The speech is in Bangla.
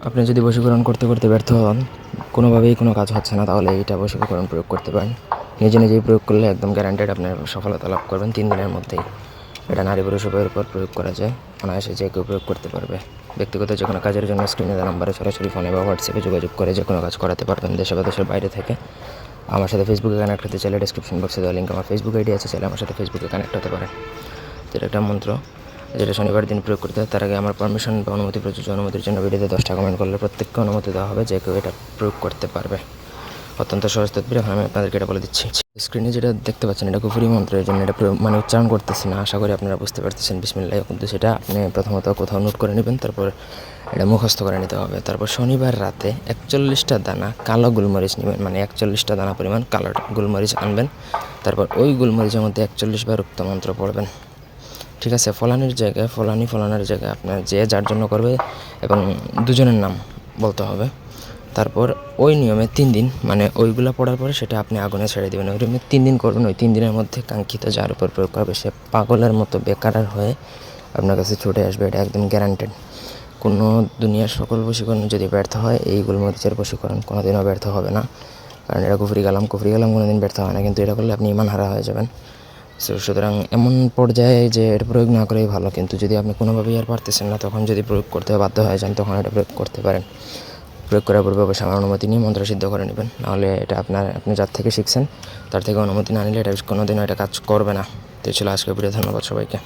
আপনি যদি বশীকরণ করতে করতে ব্যর্থ হন, কোনোভাবেই কোনো কাজ হচ্ছে না, তাহলে এইটা বশীকরণ প্রয়োগ করতে পারেন। নিজে নিজেই প্রয়োগ করলে একদম গ্যারান্টেড আপনি সফলতা লাভ করবেন 3 দিনের মধ্যেই। এটা নারী পুরুষ উভয়ের উপর প্রয়োগ করা যায়, অনায়াসে যে কেউ প্রয়োগ করতে পারবে। ব্যক্তিগত যে কোনো কাজের জন্য স্ক্রিনে দেওয়া নাম্বারে সরাসরি ফোনে বা হোয়াটসঅ্যাপে যোগাযোগ করে যে কোনো কাজ করাতে পারবেন, দেশে বা দেশের বাইরে থেকে। আমার সাথে ফেসবুকে কানেক্ট হতে চাইলে ডেসক্রিপশন বক্সে দেওয়া লিঙ্ক আমার ফেসবুক আইডি আছে, চাইলে আমার সাথে ফেসবুকে কানেক্ট হতে পারেন। যেটা একটা মন্ত্র, যেটা শনিবার দিন প্রয়োগ করতে হয়। তার আগে আমার পারমিশন বা অনুমতি প্রযোজ্য। অনুমতির জন্য ভিডিওতে 10টা কমেন্ট করলে প্রত্যেককে অনুমতি দেওয়া হবে, যে কেউ এটা প্রয়োগ করতে পারবে। অত্যন্ত সহজ তদবির, এখন আমি আপনাদেরকে এটা বলে দিচ্ছি। স্ক্রিনে যেটা দেখতে পাচ্ছেন, এটা কুফরি মন্ত্র, এই জন্য এটা মানে উচ্চারণ করতেছি না, আশা করি আপনারা বুঝতে পারতেছেন। বিসমিল্লাহ। কিন্তু সেটা আপনি প্রথমত কোথাও নোট করে নেবেন, তারপর এটা মুখস্থ করে নিতে হবে। তারপর শনিবার রাতে 41টা দানা কালো গোলমরিচ নেবেন, মানে 41টা দানা পরিমাণ কালো গোলমরিচ আনবেন। তারপর ওই গোলমরিচের মধ্যে 41 বার উক্ত মন্ত্র পড়বেন। ঠিক আছে? ফলানির জায়গায় ফলানোর জায়গায় আপনার যে যার জন্য করবে এবং দুজনের নাম বলতে হবে। তারপর ওই নিয়মে 3 দিন, মানে ওইগুলো পড়ার পরে সেটা আপনি আগুনে ছেড়ে দেবেন। ওই নিয়মে 3 দিন করবেন। ওই 3 দিনের মধ্যে কাঙ্ক্ষিত যার উপর প্রয়োগ করবে সে পাগলের মতো বেকার হয়ে আপনার কাছে ছুটে আসবে, এটা একদম গ্যারান্টেড। কোনো দুনিয়ার সকল বশীকরণ যদি ব্যর্থ হয়, এই গোলমরিচের বশীকরণ কোনোদিনও ব্যর্থ হবে না, কারণ এটা কুফরি কালাম কোনোদিন ব্যর্থ হয় না। কিন্তু এটা করলে আপনি ইমান হারা হয়ে যাবেন। সুতরাং এমন পর্যায়ে যে এটা প্রয়োগ না করেই ভালো। কিন্তু যদি আপনি কোনোভাবেই আর পারতেছেন না, তখন যদি প্রয়োগ করতে বাধ্য হয়ে যান, তখন এটা প্রয়োগ করতে পারেন। প্রয়োগ করার পূর্বে অবশ্যই আমার অনুমতি নিয়ে মন্ত্র সিদ্ধ করে নেবেন, নাহলে এটা আপনি যার থেকে শিখছেন তার থেকে অনুমতি না নিলে এটা কোনোদিনও এটা কাজ করবে না। তো ছিল আজকের ভিডিও। ধন্যবাদ সবাইকে।